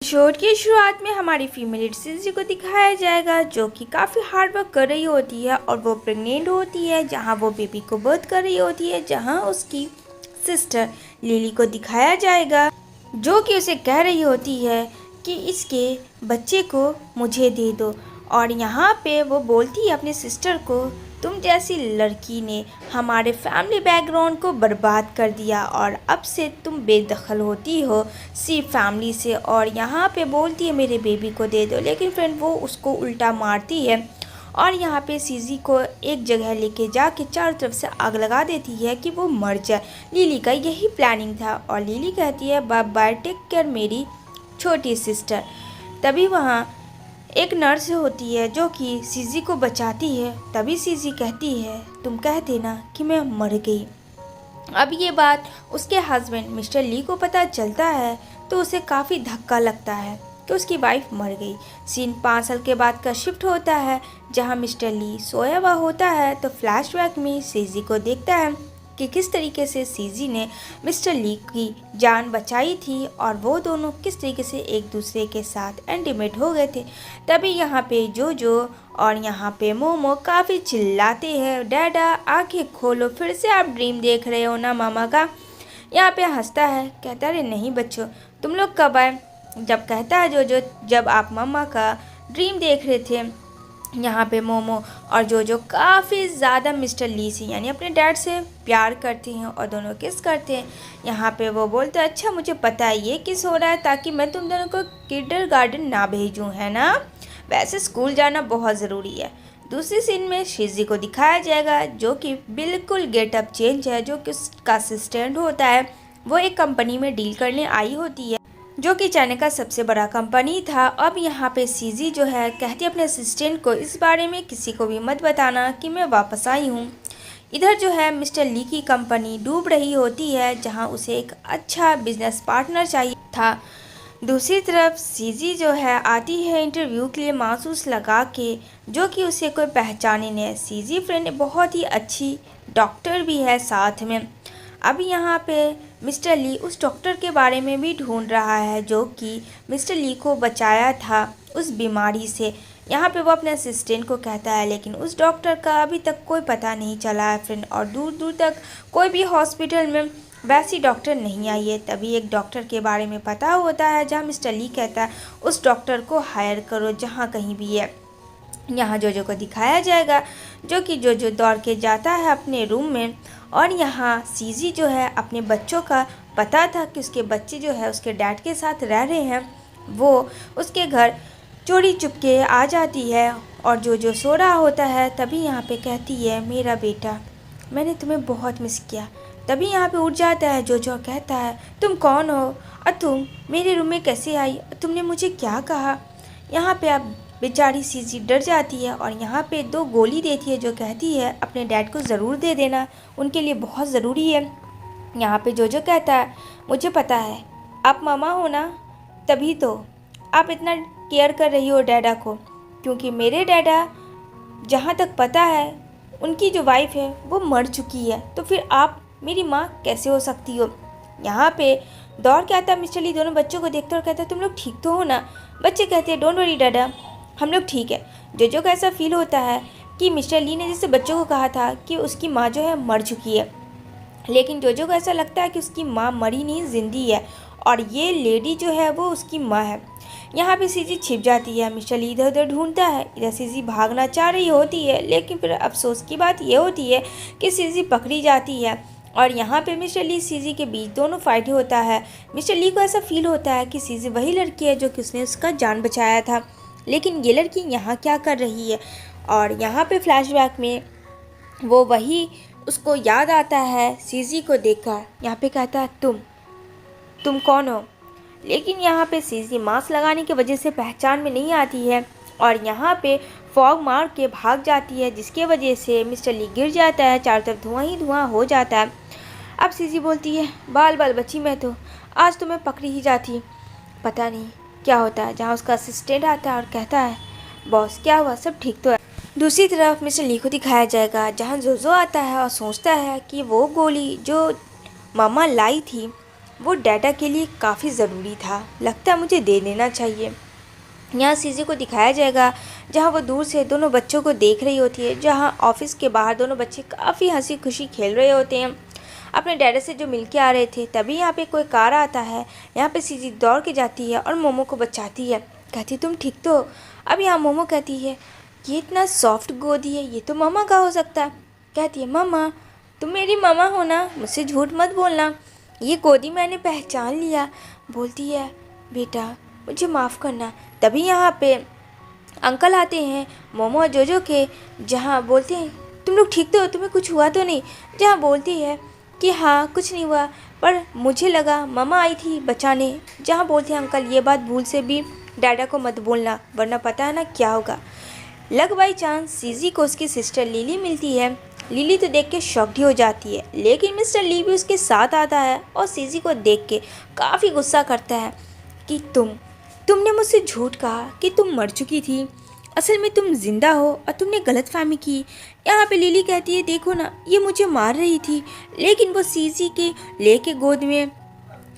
Episode की शुरुआत में हमारी फीमेल लीड सीजी को दिखाया जाएगा जो कि काफ़ी हार्ड वर्क कर रही होती है और वो प्रेग्नेंट होती है, जहां वो बेबी को बर्थ कर रही होती है, जहां उसकी सिस्टर लिली को दिखाया जाएगा जो कि उसे कह रही होती है कि इसके बच्चे को मुझे दे दो। और यहाँ पे वो बोलती है अपनी सिस्टर को, तुम जैसी लड़की ने हमारे फैमिली बैकग्राउंड को बर्बाद कर दिया और अब से तुम बेदखल होती हो सिर्फ फैमिली से। और यहाँ पे बोलती है मेरे बेबी को दे दो, लेकिन फ्रेंड वो उसको उल्टा मारती है और यहाँ पे सीजी को एक जगह लेके जाके चारों तरफ से आग लगा देती है कि वो मर जाए। लिली का यही प्लानिंग था और लिली कहती है बाय बाय, टेक केयर मेरी छोटी सिस्टर। तभी वहाँ एक नर्स होती है जो कि सीजी को बचाती है। तभी सीजी कहती है तुम कह देना कि मैं मर गई। अब ये बात उसके हस्बैंड मिस्टर ली को पता चलता है तो उसे काफ़ी धक्का लगता है कि उसकी वाइफ मर गई। सीन 5 साल के बाद का शिफ्ट होता है जहां मिस्टर ली सोया हुआ होता है तो फ्लैशबैक में सीजी को देखता है कि किस तरीके से सीजी ने मिस्टर ली की जान बचाई थी और वो दोनों किस तरीके से एक दूसरे के साथ इंटीमेट हो गए थे। तभी यहाँ पे जोजो और यहाँ पे मोमो काफ़ी चिल्लाते हैं, डैडा आंखें खोलो, फिर से आप ड्रीम देख रहे हो ना मामा का। यहाँ पे हंसता है, कहता है नहीं बच्चों तुम लोग कब आए। जब कहता है जोजो जब आप मम्मा का ड्रीम देख रहे थे। यहाँ पे मोमो और जोजो काफ़ी ज़्यादा मिस्टर ली से यानी अपने डैड से प्यार करते हैं और दोनों किस करते हैं। यहाँ पे वो बोलते हैं अच्छा मुझे पता है ये किस हो रहा है ताकि मैं तुम दोनों को किंडरगार्टन ना भेजूँ, है ना। वैसे स्कूल जाना बहुत ज़रूरी है। दूसरी सीन में शिजी को दिखाया जाएगा जो कि बिल्कुल गेटअप चेंज है, जो कि उसका असिस्टेंट होता है। वो एक कंपनी में डील करने आई होती है जो कि चाइना का सबसे बड़ा कंपनी था। अब यहाँ पे सीजी जो है कहती है अपने असिस्टेंट को इस बारे में किसी को भी मत बताना कि मैं वापस आई हूँ। इधर जो है मिस्टर ली की कंपनी डूब रही होती है जहाँ उसे एक अच्छा बिजनेस पार्टनर चाहिए था। दूसरी तरफ सीजी जो है आती है इंटरव्यू के लिए मासूस लगा के, जो कि उसे कोई पहचाने नहीं। सीजी फ्रेंड बहुत ही अच्छी डॉक्टर भी है साथ में। अब यहाँ पे मिस्टर ली उस डॉक्टर के बारे में भी ढूंढ रहा है जो कि मिस्टर ली को बचाया था उस बीमारी से। यहाँ पे वो अपने असिस्टेंट को कहता है लेकिन उस डॉक्टर का अभी तक कोई पता नहीं चला है फ्रेंड, और दूर दूर तक कोई भी हॉस्पिटल में वैसी डॉक्टर नहीं आई है। तभी एक डॉक्टर के बारे में पता होता है जहाँ मिस्टर ली कहता है उस डॉक्टर को हायर करो जहाँ कहीं भी है। यहाँ जोजो को दिखाया जाएगा जो कि जोजो दौड़ के जाता है अपने रूम में। और यहाँ सीजी जो है अपने बच्चों का पता था कि उसके बच्चे जो है उसके डैड के साथ रह रहे हैं, वो उसके घर चोरी चुपके आ जाती है और जोजो सो रहा होता है। तभी यहाँ पे कहती है मेरा बेटा मैंने तुम्हें बहुत मिस किया। तभी यहाँ पे उठ जाता है जोजो, कहता है तुम कौन हो और तुम मेरे रूम में कैसे आई, तुमने मुझे क्या कहा। यहाँ पे अब बेचारी सीजी डर जाती है और यहाँ पे 2 गोली देती है जो कहती है अपने डैड को ज़रूर दे देना, उनके लिए बहुत ज़रूरी है। यहाँ पे जोजो कहता है मुझे पता है आप मामा हो ना, तभी तो आप इतना केयर कर रही हो डैडा को, क्योंकि मेरे डैडा जहाँ तक पता है उनकी जो वाइफ है वो मर चुकी है, तो फिर आप मेरी माँ कैसे हो सकती हो। यहाँ पे दौड़ के आता मिस्टर ली दोनों बच्चों को देखता और कहता है तुम लोग ठीक तो हो ना। बच्चे कहते हैं डोंट वरी डैडा हम लोग ठीक है। जोजो को ऐसा फील होता है कि मिस्टर ली ने जैसे बच्चों को कहा था कि उसकी माँ जो है मर चुकी है, लेकिन जोजो को ऐसा लगता है कि उसकी माँ मरी नहीं जिंदी है और ये लेडी जो है वो उसकी माँ है। यहाँ पे सीजी छिप जाती है, मिस्टर ली इधर उधर ढूंढता है। इधर सीजी भागना चाह रही होती है लेकिन फिर अफसोस की बात ये होती है कि सीजी पकड़ी जाती है और यहाँ पे मिस्टर ली सीजी के बीच दोनों फाइट होता है। मिस्टर ली को ऐसा फील होता है कि सीजी वही लड़की है जो कि उसने उसका जान बचाया था, लेकिन ये लड़की यहाँ क्या कर रही है। और यहाँ पे फ्लैशबैक में वो वही उसको याद आता है सीजी को देखकर। यहाँ पे कहता है तुम कौन हो, लेकिन यहाँ पे सीजी मास्क लगाने की वजह से पहचान में नहीं आती है और यहाँ पे फॉग मार के भाग जाती है जिसके वजह से मिस्टर ली गिर जाता है, चारों तरफ धुआं ही धुआं हो जाता है। अब सीजी बोलती है बाल बाल बची मैं तो आज तो मैं पकड़ी ही जाती। पता नहीं क्या होता है जहाँ उसका असिस्टेंट आता है और कहता है बॉस क्या हुआ, सब ठीक तो है। दूसरी तरफ मिस्टर ली को दिखाया जाएगा जहाँ जोजो आता है और सोचता है कि वो गोली जो मामा लाई थी वो डाटा के लिए काफ़ी ज़रूरी था, लगता है मुझे दे देना चाहिए। यहाँ सीजी को दिखाया जाएगा जहाँ वो दूर से दोनों बच्चों को देख रही होती है, जहाँ ऑफिस के बाहर दोनों बच्चे काफ़ी हंसी खुशी खेल रहे होते हैं अपने डैडी से जो मिल के आ रहे थे। तभी यहाँ पे कोई कार आता है, यहाँ पे सीजी दौड़ के जाती है और मोमो को बचाती है, कहती तुम ठीक तो हो। अब यहाँ मोमो कहती है ये इतना सॉफ्ट गोदी है, ये तो मामा का हो सकता है। कहती है मामा तुम मेरी मामा हो ना, मुझसे झूठ मत बोलना, ये गोदी मैंने पहचान लिया। बोलती है बेटा मुझे माफ़ करना। तभी यहाँ पे अंकल आते हैं मोमो और जोजो के, जहाँ बोलते हैं तुम लोग ठीक तो हो, तुम्हें कुछ हुआ तो नहीं। जहाँ बोलती है कि हाँ कुछ नहीं हुआ, पर मुझे लगा मामा आई थी बचाने। जहाँ बोलते हैं अंकल ये बात भूल से भी डैडा को मत बोलना, वरना पता है ना क्या होगा। लग बाई चांस सीजी को उसकी सिस्टर लिली मिलती है। लिली तो देख के शॉक्ड हो जाती है, लेकिन मिस्टर ली भी उसके साथ आता है और सीजी को देख के काफ़ी गुस्सा करता है कि तुमने मुझसे झूठ कहा कि तुम मर चुकी थी, असल में तुम जिंदा हो और तुमने गलतफहमी की। यहाँ पे लिली कहती है देखो ना ये मुझे मार रही थी, लेकिन वो सीजी के लेके गोद में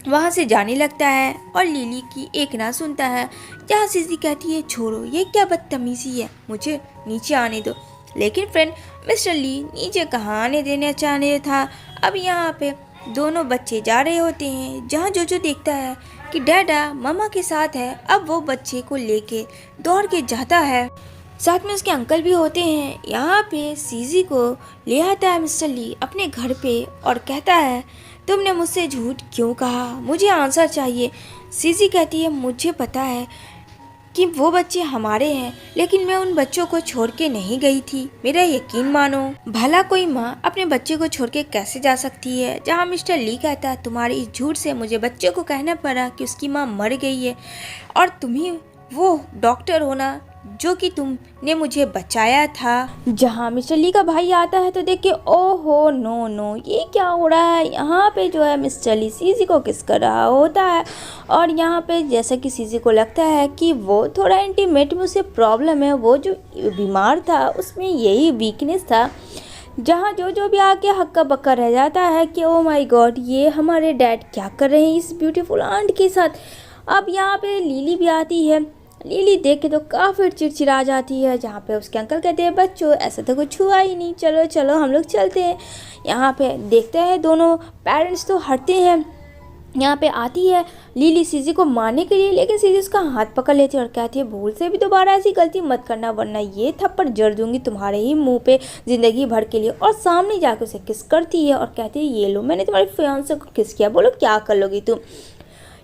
वहाँ से जाने लगता है और लिली की एक ना सुनता है। जहाँ सीजी कहती है छोड़ो ये क्या बदतमीजी है, मुझे नीचे आने दो। लेकिन फ्रेंड मिस्टर ली नीचे कहाँ आने देना चाहने था। अब यहाँ पे दोनों बच्चे जा रहे होते हैं, जहाँ जोजो देखता है कि डैडा मामा के साथ है। अब वो बच्चे को लेके दौड़ के जाता है, साथ में उसके अंकल भी होते हैं। यहाँ पे सीजी को ले आता है मिस्टर ली अपने घर पे और कहता है तुमने मुझसे झूठ क्यों कहा, मुझे आंसर चाहिए। सीजी कहती है मुझे पता है कि वो बच्चे हमारे हैं, लेकिन मैं उन बच्चों को छोड़ के नहीं गई थी, मेरा यकीन मानो। भला कोई माँ अपने बच्चे को छोड़ के कैसे जा सकती है। जहाँ मिस्टर ली कहता है तुम्हारे इस झूठ से मुझे बच्चे को कहना पड़ा कि उसकी माँ मर गई है और तुम ही वो डॉक्टर हो ना जो कि तुमने मुझे बचाया था। जहाँ मिस्टर ली का भाई आता है तो देख के ओहो नो ये क्या हो रहा है। यहाँ पे जो है मिस्टर ली सीजी को किस कर रहा होता है और यहाँ पे जैसा कि सीजी को लगता है कि वो थोड़ा इंटीमेट में उसे प्रॉब्लम है, वो जो बीमार था उसमें यही वीकनेस था। जहाँ जो भी आके हक्का बक्का रह जाता है कि ओ माय गॉड ये हमारे डैड क्या कर रहे हैं इस ब्यूटीफुल आंट के साथ। अब यहाँ पे लिली भी आती है, लिली देख के तो काफ़ी चिड़चिड़ा जाती है। जहाँ पे उसके अंकल कहते हैं बच्चों ऐसा तो कुछ हुआ ही नहीं, चलो चलो हम लोग चलते हैं। यहाँ पे देखते हैं दोनों पेरेंट्स तो हटते हैं। यहाँ पे आती है लिली सीजी को मारने के लिए, लेकिन सीजी उसका हाथ पकड़ लेती है और कहती है भूल से भी दोबारा ऐसी गलती मत करना, वरना ये थप्पड़ जड़ दूंगी तुम्हारे ही मुंह पे ज़िंदगी भर के लिए। और सामने जाकर उसे किस करती है और कहती है ये लो मैंने तुम्हारे फियांसे को किस किया, बोलो क्या कर लोगी तुम।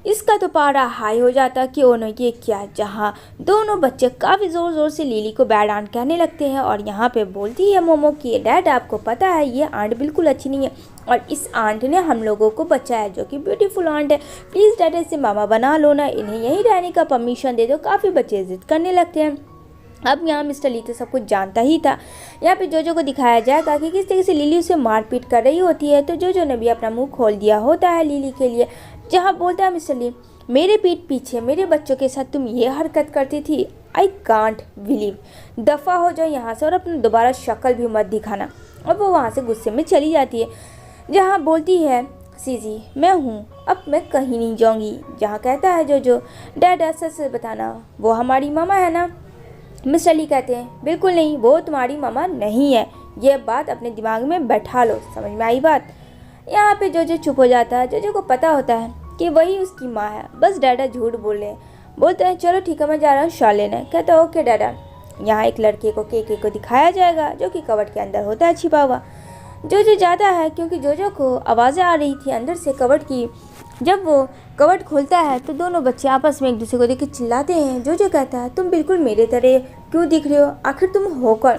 इसका तो पारा हाई हो जाता कि ओ नो ये क्या। जहाँ दोनों बच्चे काफ़ी ज़ोर ज़ोर से लिली को बैड आंट कहने लगते हैं और यहाँ पे बोलती है मोमो कि डैड आपको पता है ये आंट बिल्कुल अच्छी नहीं है और इस आंट ने हम लोगों को बचाया जो कि ब्यूटीफुल आंट है, प्लीज़ डैड इसे मामा बना लो ना, इन्हें यहीं रहने का परमिशन दे दो। काफ़ी बच्चे ज़िद करने लगते हैं। अब यहाँ मिस्टर ली तो सब कुछ जानता ही था। यहाँ पे जोजो को दिखाया जाएगा कि किस तरह से लिली उसे मारपीट कर रही होती है, तो जोजो ने भी अपना मुंह खोल दिया होता है लिली के लिए। जहाँ बोलता है मिस्टर ली मेरे पीठ पीछे मेरे बच्चों के साथ तुम ये हरकत करती थी, आई कांट बिलीव, दफ़ा हो जाओ यहाँ से और अपना दोबारा शक्ल भी मत दिखाना। और वो वहाँ से गुस्से में चली जाती है। जहाँ बोलती है सीजी मैं हूँ, अब मैं कहीं नहीं जाऊँगी। जहाँ कहता है जोजो डैड सच बताना वो हमारी मामा है ना। मिस्टर ली कहते हैं बिल्कुल नहीं, वो तुम्हारी मामा नहीं है, ये बात अपने दिमाग में बैठा लो, समझ में आई बात। यहाँ पे जोजो चुप हो जाता है। जोजो को पता होता है कि वही उसकी माँ है, बस डैडा झूठ बोलते हैं चलो ठीक है मैं जा रहा हूँ शॉ लेने। कहता है ओके डैडा। यहाँ एक लड़के को केके को दिखाया जाएगा जो कि कबर्ड के अंदर होता है छिपा हुआ। जोजो जाता है क्योंकि जोजो को आवाज़ें आ रही थी अंदर से कबर्ड की। जब वो कबर्ड खोलता है तो दोनों बच्चे आपस में एक दूसरे को देख के चिल्लाते हैं। जोजो कहता है तुम बिल्कुल मेरे तरह क्यों दिख रहे हो, आखिर तुम हो कौन,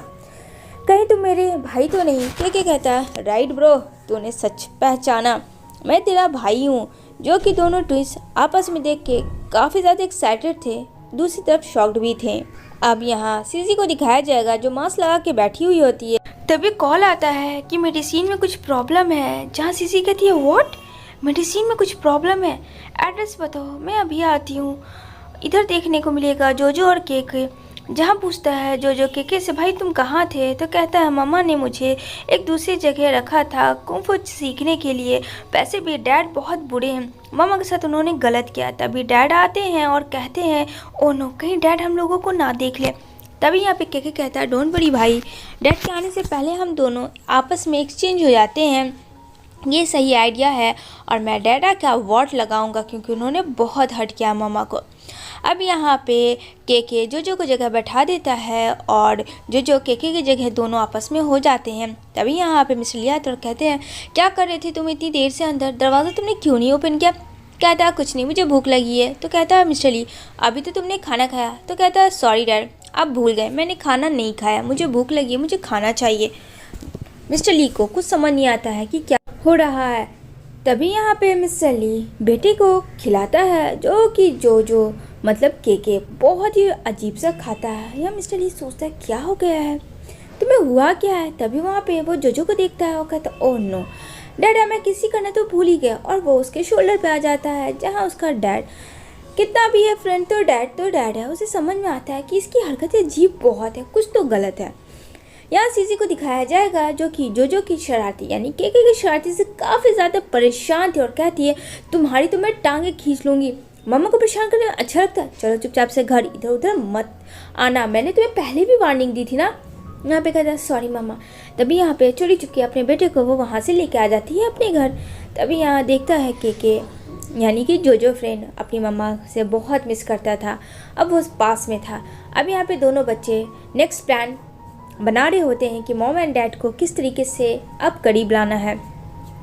कहीं तुम मेरे भाई तो नहीं। के कहता है राइट ब्रो, तूने सच पहचाना, मैं तेरा भाई हूँ। जो कि दोनों ट्विंस आपस में देख के काफ़ी ज़्यादा एक्साइटेड थे, दूसरी तरफ शॉक्ड भी थे। अब यहाँ सीजी को दिखाया जाएगा जो मास्क लगा के बैठी हुई होती है। तभी कॉल आता है कि मेडिसिन में कुछ प्रॉब्लम है। जहाँ सीजी कहती है व्हाट, मेडिसिन में कुछ प्रॉब्लम है, एड्रेस बताओ मैं अभी आती हूँ। इधर देखने को मिलेगा जोजो और केक जहाँ पूछता है जो केके से, भाई तुम कहाँ थे? तो कहता है मम्मा ने मुझे एक दूसरी जगह रखा था कुंग-फू सीखने के लिए, वैसे भी डैड बहुत बुरे हैं, मम्मा के साथ उन्होंने गलत किया। तभी डैड आते हैं और कहते हैं ओ नो, कहीं डैड हम लोगों को ना देख ले। तभी यहाँ पे केके कहता है डोंट वरी भाई, डैड के आने से पहले हम दोनों आपस में एक्सचेंज हो जाते हैं, ये सही आइडिया है। और मैं डैडा का वॉट लगाऊंगा क्योंकि उन्होंने बहुत हर्ट किया मम्मा को। अब यहाँ पे केके जोजो को जगह बैठा देता है और जोजो केके की जगह दोनों आपस में हो जाते हैं। तभी यहाँ पे मिस्टर ली आते और कहते हैं क्या कर रहे थे तुम इतनी देर से अंदर, दरवाज़ा तुमने क्यों नहीं ओपन किया? कहता है कुछ नहीं, मुझे भूख लगी है। तो कहता है मिस्टर ली अभी तो तुमने खाना खाया? तो कहता है सॉरी डैड, आप भूल गए, मैंने खाना नहीं खाया, मुझे भूख लगी है, मुझे खाना चाहिए। मिस्टर ली को कुछ समझ नहीं आता है कि क्या हो रहा है। तभी यहाँ पे मिस्टर ली बेटे को खिलाता है जो कि जो मतलब केके बहुत ही अजीब सा खाता है। यह मिस्टर ली सोचता है क्या हो गया है, तुम्हें हुआ क्या है? तभी वहाँ पे वो जोजो को देखता है और कहता है ओह नो डैडा, मैं किसी करना तो भूल ही गया। और वो उसके शोल्डर पे आ जाता है जहाँ उसका डैड कितना भी है फ्रेंड तो डैड है। उसे समझ में आता है कि इसकी हरकतें अजीब बहुत है, कुछ तो गलत है। यहाँ सीजी को दिखाया जाएगा जो कि जोजो की शरारती यानी केके की शरारती से काफ़ी ज़्यादा परेशान थी और कहती है तुम्हारी तो मैं टांगे खींच लूँगी, मम्मा को परेशान करना अच्छा लगता है, चलो चुपचाप से घर, इधर उधर मत आना, मैंने तुम्हें पहले भी वार्निंग दी थी ना। यहाँ पे कहता है सॉरी मम्मा। तभी यहाँ पे चोरी चुपके अपने बेटे को वो वहाँ से लेके आ जाती है अपने घर। तभी यहाँ देखता है केके यानी कि जोजो फ्रेंड अपनी मम्मा से बहुत मिस करता था, अब वो पास में था। अब यहाँ पे दोनों बच्चे नेक्स्ट प्लान बना रहे होते हैं कि मॉम एंड डैड को किस तरीके से अब करीब लाना है।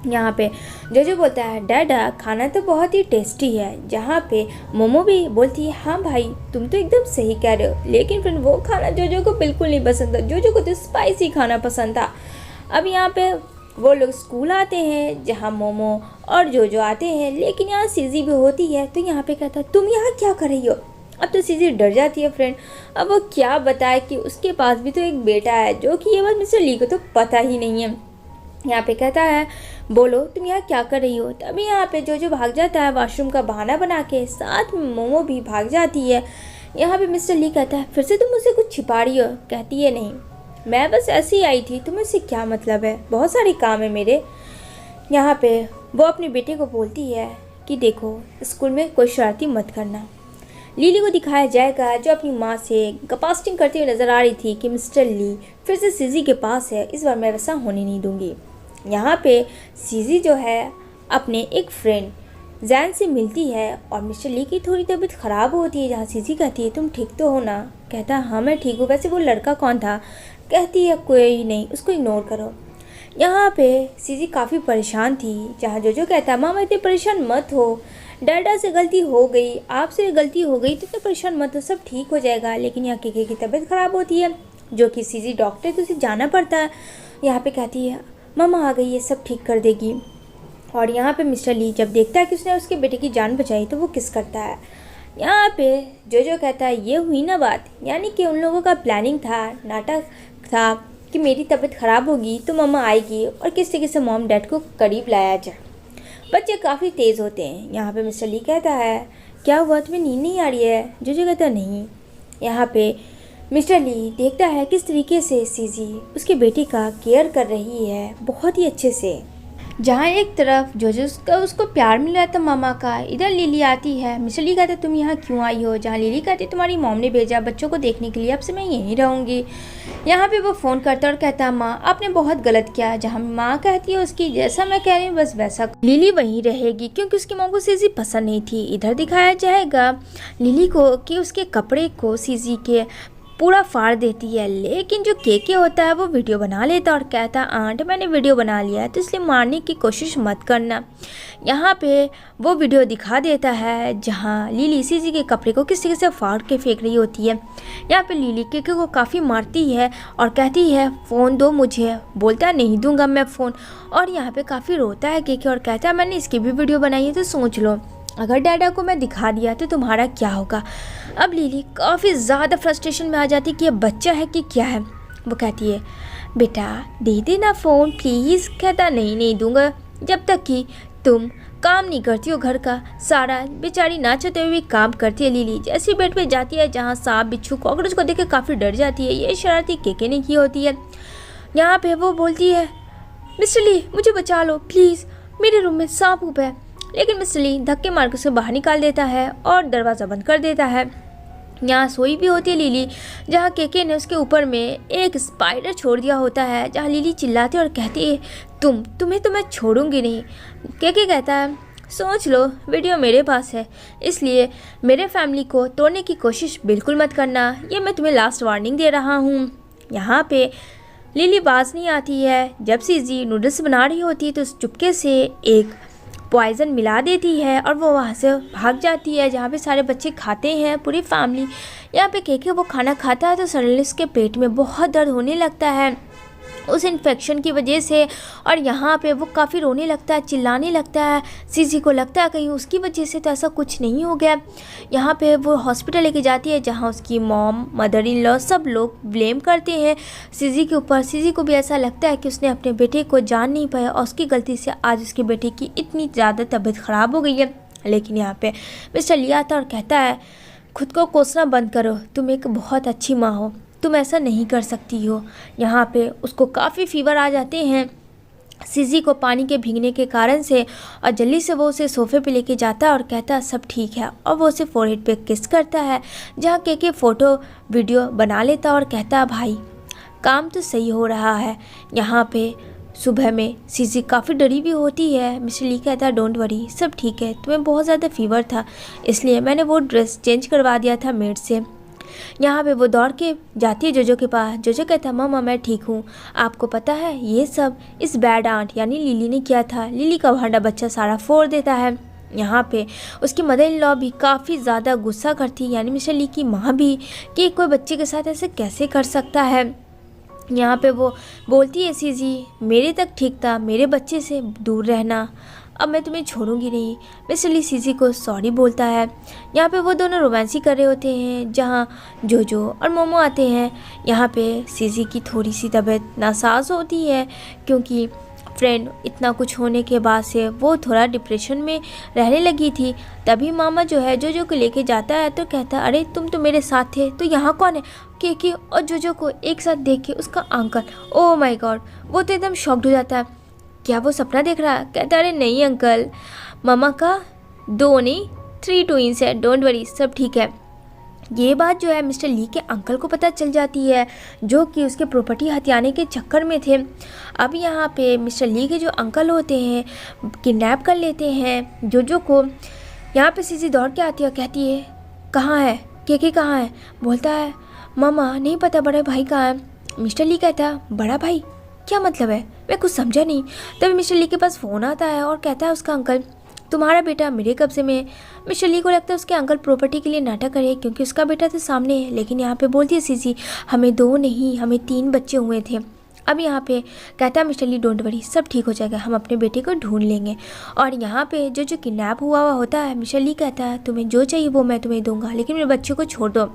यहाँ पे जोजो बोलता है डैडा खाना तो बहुत ही टेस्टी है, जहाँ पे मोमो भी बोलती है हाँ भाई तुम तो एकदम सही कह रहे हो, लेकिन फिर वो खाना जोजो को बिल्कुल नहीं पसंद था, जोजो को तो स्पाइसी खाना पसंद था। अब यहाँ पे वो लोग स्कूल आते हैं जहाँ मोमो और जोजो आते हैं, लेकिन यहाँ सीजी भी होती है। तो यहाँ पे कहता है तुम यहाँ क्या कर रही हो? अब तो सीजी डर जाती है फ्रेंड, अब वो क्या बताए कि उसके पास भी तो एक बेटा है, जो कि ये बात मिस्टर ली को तो पता ही नहीं है। यहाँ पे कहता है बोलो तुम यहाँ क्या कर रही हो? तभी यहाँ पे जो भाग जाता है वॉशरूम का बहाना बना के, साथ में मोमो भी भाग जाती है। यहाँ पे मिस्टर ली कहता है फिर से तुम मुझसे कुछ छिपा रही हो? कहती है नहीं, मैं बस ऐसे ही आई थी, तुम्हें से क्या मतलब है, बहुत सारे काम है मेरे। यहाँ पे वो अपने बेटे को बोलती है कि देखो स्कूल में कोई शरारती मत करना। लिली को दिखाया जाएगा जो अपनी माँ से गपास्टिंग करते हुए नज़र आ रही थी कि मिस्टर ली फिर से सीजी के पास है, इस बार मैं वैसा होने नहीं दूंगी। यहाँ पे सीजी जो है अपने एक फ्रेंड जैन से मिलती है और मिस्टर ली की थोड़ी तबीयत ख़राब होती है, जहाँ सीजी कहती है तुम ठीक तो हो ना? कहता है हाँ मैं ठीक हूँ, वैसे वो लड़का कौन था? कहती है कोई नहीं, उसको इग्नोर करो। यहाँ पे सीजी काफ़ी परेशान थी, जहाँ जोजो कहता है मामा इतने परेशान मत हो, डैडा से गलती हो गई, आपसे गलती हो गई तो इतना परेशान मत हो, सब ठीक हो जाएगा। लेकिन यहाँ केके की तबीयत ख़राब होती है, जो कि सीजी डॉक्टर तो उसे जाना पड़ता है। यहाँ पे कहती है मामा आ गई है, सब ठीक कर देगी। और यहाँ पे मिस्टर ली जब देखता है कि उसने उसके बेटे की जान बचाई तो वो किस करता है। यहाँ पे जोजो कहता है ये हुई ना बात, यानी कि उन लोगों का प्लानिंग था, नाटक था कि मेरी तबीयत ख़राब होगी तो मम्मा आएगी और किस तरीके से मॉम डैड को करीब लाया जाए। बच्चे काफ़ी तेज़ होते हैं। यहाँ पे मिस्टर ली कहता है क्या हुआ, तुम्हें नींद नहीं आ रही है? जोजो कहता है नहीं। यहाँ पे मिस्टर ली देखता है किस तरीके से सीजी उसके बेटे का केयर कर रही है बहुत ही अच्छे से। जहाँ एक तरफ जोजो उसको प्यार मिल रहा था मामा का, इधर लिली आती है। मिस्टर ली कहता है तुम यहाँ क्यों आई हो? जहाँ लिली कहती है तुम्हारी मॉम ने भेजा बच्चों को देखने के लिए, अब से मैं यहीं रहूँगी। यहाँ पे वो फ़ोन करता है और कहता है माँ आपने बहुत गलत किया। जहाँ माँ कहती है उसकी जैसा मैं कह रही हूँ बस वैसा, लिली वहीं रहेगी क्योंकि उसकी माँ को सीजी पसंद नहीं थी। इधर दिखाया जाएगा लिली को कि उसके कपड़े को सीजी के पूरा फाड़ देती है, लेकिन जो केके होता है वो वीडियो बना लेता और कहता आंट मैंने वीडियो बना लिया है तो इसलिए मारने की कोशिश मत करना। यहाँ पे वो वीडियो दिखा देता है जहाँ लिली सीजी के कपड़े को किस तरीके से फाड़ के फेंक रही होती है। यहाँ पे लिली केके को काफ़ी मारती है और कहती है फ़ोन दो मुझे, बोलता नहीं दूंगा मैं फ़ोन। और यहाँ पे काफ़ी रोता है केके और कहता है मैंने इसकी भी वीडियो बनाई है तो सोच लो अगर डैडा को मैं दिखा दिया तो तुम्हारा क्या होगा। अब लिली काफ़ी ज़्यादा फ्रस्ट्रेशन में आ जाती है कि ये बच्चा है कि क्या है। वो कहती है बेटा दे देना फ़ोन प्लीज़। कहता नहीं दूंगा जब तक कि तुम काम नहीं करती हो घर का, सारा बेचारी ना चाहते हुए भी काम करती है लिली। जैसी बेड पे जाती है जहाँ सांप बिच्छू कॉकरोच को देख के काफ़ी डर जाती है। ये शरारती केके ने की होती है। यहाँ पे वो बोलती है मिस्टर ली मुझे बचा लो प्लीज़, मेरे रूम में सांप ऊप है। लेकिन मिस्टर ली धक्के मार के उसे बाहर निकाल देता है और दरवाज़ा बंद कर देता है। यहाँ सोई भी होती है लिली, जहाँ केके ने उसके ऊपर में एक स्पाइडर छोड़ दिया होता है। जहाँ लिली चिल्लाती है और कहती है तुम्हें तो मैं छोड़ूंगी नहीं। केके कहता है सोच लो वीडियो मेरे पास है, इसलिए मेरे फैमिली को तोड़ने की कोशिश बिल्कुल मत करना, ये मैं तुम्हें लास्ट वार्निंग दे रहा हूँ। यहाँ पे लिली बाज नहीं आती है। जब सीजी नूडल्स बना रही होती है तो चुपके से एक पॉइज़न मिला देती है और वो वहाँ से भाग जाती है, जहाँ पे सारे बच्चे खाते हैं पूरी फैमिली। यहाँ पे केके वो खाना खाता है तो सडनली उसके पेट में बहुत दर्द होने लगता है उस इन्फेक्शन की वजह से, और यहाँ पे वो काफ़ी रोने लगता है, चिल्लाने लगता है। सीजी को लगता है कहीं उसकी वजह से तो ऐसा कुछ नहीं हो गया। यहाँ पे वो हॉस्पिटल लेके जाती है जहाँ उसकी मॉम मदर इन लॉ सब लोग ब्लेम करते हैं सीजी के ऊपर। सीजी को भी ऐसा लगता है कि उसने अपने बेटे को जान नहीं पाया और उसकी गलती से आज उसके बेटे की इतनी ज़्यादा तबीयत ख़राब हो गई है। लेकिन यहाँ पे मिस्टर ली आता और कहता है खुद को कोसना बंद करो, तुम एक बहुत अच्छी माँ हो, तुम ऐसा नहीं कर सकती हो। यहाँ पे उसको काफ़ी फीवर आ जाते हैं सीजी को पानी के भीगने के कारण से, और जल्दी से वो उसे सोफे पे लेके जाता है और कहता है सब ठीक है, और वो उसे फोरहेड पे किस करता है। जहाँ केके फ़ोटो वीडियो बना लेता है और कहता है भाई काम तो सही हो रहा है। यहाँ पे सुबह में सीजी काफ़ी डरी भी होती है। मिस्टर ली कहता है डोंट वरी सब ठीक है, तुम्हें बहुत ज़्यादा फीवर था इसलिए मैंने वो ड्रेस चेंज करवा दिया था मेड से। यहाँ पे वो दौड़ के जाती है जोजो के पास। जोजो कहता है मामा मैं ठीक हूँ, आपको पता है ये सब इस बैड आंट यानी लिली ने किया था। लिली का भांडा बच्चा सारा फोड़ देता है। यहाँ पे उसकी मदर इन लॉ भी काफ़ी ज़्यादा गुस्सा करती है, यानी मिस्टर ली की माँ भी, कि कोई बच्चे के साथ ऐसे कैसे कर सकता है। यहाँ पे वो बोलती है सीजी मेरे तक ठीक था, मेरे बच्चे से दूर रहना, अब मैं तुम्हें छोड़ूंगी नहीं। मिस्टर ली सीजी को सॉरी बोलता है। यहाँ पे वो दोनों रोमांसी कर रहे होते हैं जहाँ जोजो और मोमो आते हैं। यहाँ पे सीजी की थोड़ी सी तबीयत नासाज होती है क्योंकि फ्रेंड इतना कुछ होने के बाद से वो थोड़ा डिप्रेशन में रहने लगी थी। तभी मामा जो है जोजो को लेके जाता है तो कहता है अरे तुम तो मेरे साथ थे तो यहाँ कौन है। केके और जोजो को एक साथ देख के उसका अंकल ओह माय गॉड, वो तो एकदम शॉक्ड हो जाता है। क्या वो सपना देख रहा है? कहता अरे नहीं अंकल, मामा का 2 नहीं 3 ट्विंस है, डोंट वरी सब ठीक है। ये बात जो है मिस्टर ली के अंकल को पता चल जाती है जो कि उसके प्रॉपर्टी हथियाने के चक्कर में थे। अब यहाँ पे मिस्टर ली के जो अंकल होते हैं किडनैप कर लेते हैं जोजो को। यहाँ पे सीजी दौड़ के आती है और कहती है कहाँ है केके कहाँ है। बोलता है मामा नहीं पता बड़े भाई कहाँ है। मिस्टर ली कहता है बड़ा भाई क्या मतलब है, मैं कुछ समझा नहीं। तभी मिस्टर ली के पास फ़ोन आता है और कहता है उसका अंकल तुम्हारा बेटा मेरे कब्जे में है। मिस्टर ली को लगता है उसके अंकल प्रॉपर्टी के लिए नाटक करे क्योंकि उसका बेटा तो सामने है। लेकिन यहाँ पे बोलती है सीजी हमें 2 नहीं हमें 3 बच्चे हुए थे। अब यहाँ पे कहता है मिस्टर ली डोंट वरी सब ठीक हो जाएगा, हम अपने बेटे को ढूंढ लेंगे। और यहाँ पे जो किडनैप हुआ होता है मिस्टर ली कहता है तुम्हें जो चाहिए वो मैं तुम्हें दूंगा, लेकिन मेरे बच्चों को छोड़ दो।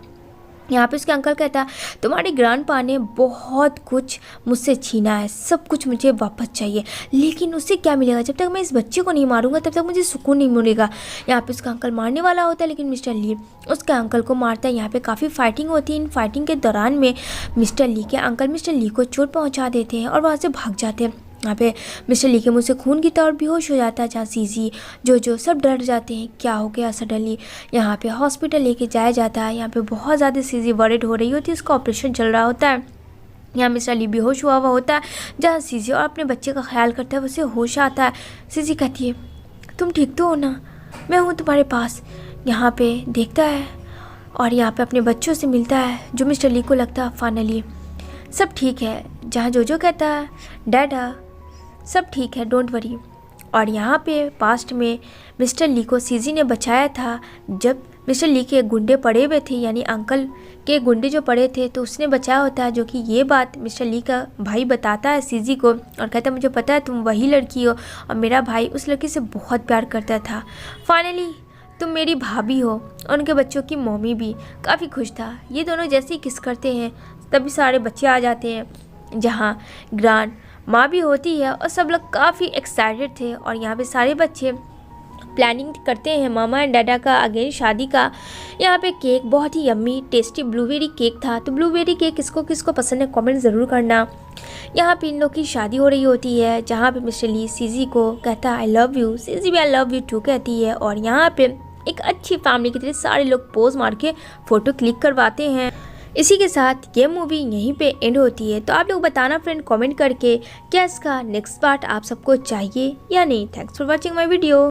यहाँ पे उसके अंकल कहता है तुम्हारे ग्रैंडपा ने बहुत कुछ मुझसे छीना है, सब कुछ मुझे वापस चाहिए, लेकिन उससे क्या मिलेगा, जब तक मैं इस बच्चे को नहीं मारूंगा तब तक मुझे सुकून नहीं मिलेगा। यहाँ पे उसका अंकल मारने वाला होता है लेकिन मिस्टर ली उसके अंकल को मारता है। यहाँ पे काफ़ी फाइटिंग होती है। इन फाइटिंग के दौरान में मिस्टर ली के अंकल मिस्टर ली को चोट पहुँचा देते हैं और वहाँ से भाग जाते हैं। यहाँ पे मिस्टर ली के मुँह से खून गिरता और बेहोश हो जाता है। जहाँ सीजी जो सब डर जाते हैं क्या हो गया। सडनली यहाँ पे हॉस्पिटल लेके जाया जाता है। यहाँ पे बहुत ज़्यादा सीजी वरिड हो रही होती है, उसका ऑपरेशन चल रहा होता है। यहाँ मिस्टर ली बेहोश हुआ होता है। जहाँ सीजी और अपने बच्चे का ख्याल करता है उसे होश आता है। सीजी कहती है तुम ठीक तो हो ना, मैं हूँ तुम्हारे पास। यहाँ पे देखता है और यहाँ पे अपने बच्चों से मिलता है जो मिस्टर ली को लगता है फाइनली सब ठीक है। जहाँ जोजो कहता है डैडा सब ठीक है डोंट वरी। और यहाँ पे पास्ट में मिस्टर ली को सीजी ने बचाया था जब मिस्टर ली के गुंडे पड़े हुए थे, यानी अंकल के गुंडे जो पड़े थे तो उसने बचाया होता है। जो कि ये बात मिस्टर ली का भाई बताता है सीजी को और कहता है मुझे पता है तुम वही लड़की हो और मेरा भाई उस लड़की से बहुत प्यार करता था। फाइनली तुम मेरी भाभी हो। और उनके बच्चों की मम्मी भी काफ़ी खुश था। ये दोनों जैसे ही किस करते हैं तभी सारे बच्चे आ जाते हैं जहाँ ग्रांड माँ भी होती है और सब लोग काफ़ी एक्साइटेड थे। और यहाँ पे सारे बच्चे प्लानिंग करते हैं मामा एंड डाडा का अगेन शादी का। यहाँ पे केक बहुत ही यम्मी टेस्टी ब्लूबेरी केक था। तो ब्लूबेरी केक किसको किसको पसंद है कमेंट ज़रूर करना। यहाँ पे इन लोग की शादी हो रही होती है, जहाँ पे मिस्टर ली सीजी को कहता है आई लव यू, सीजी भी आई लव यू टू कहती है। और यहाँ पे एक अच्छी फैमिली की तरह सारे लोग पोज मार के फ़ोटो क्लिक करवाते हैं। इसी के साथ ये मूवी यहीं पे एंड होती है। तो आप लोग बताना फ्रेंड कमेंट करके क्या इसका नेक्स्ट पार्ट आप सबको चाहिए या नहीं। Thanks for watching my video.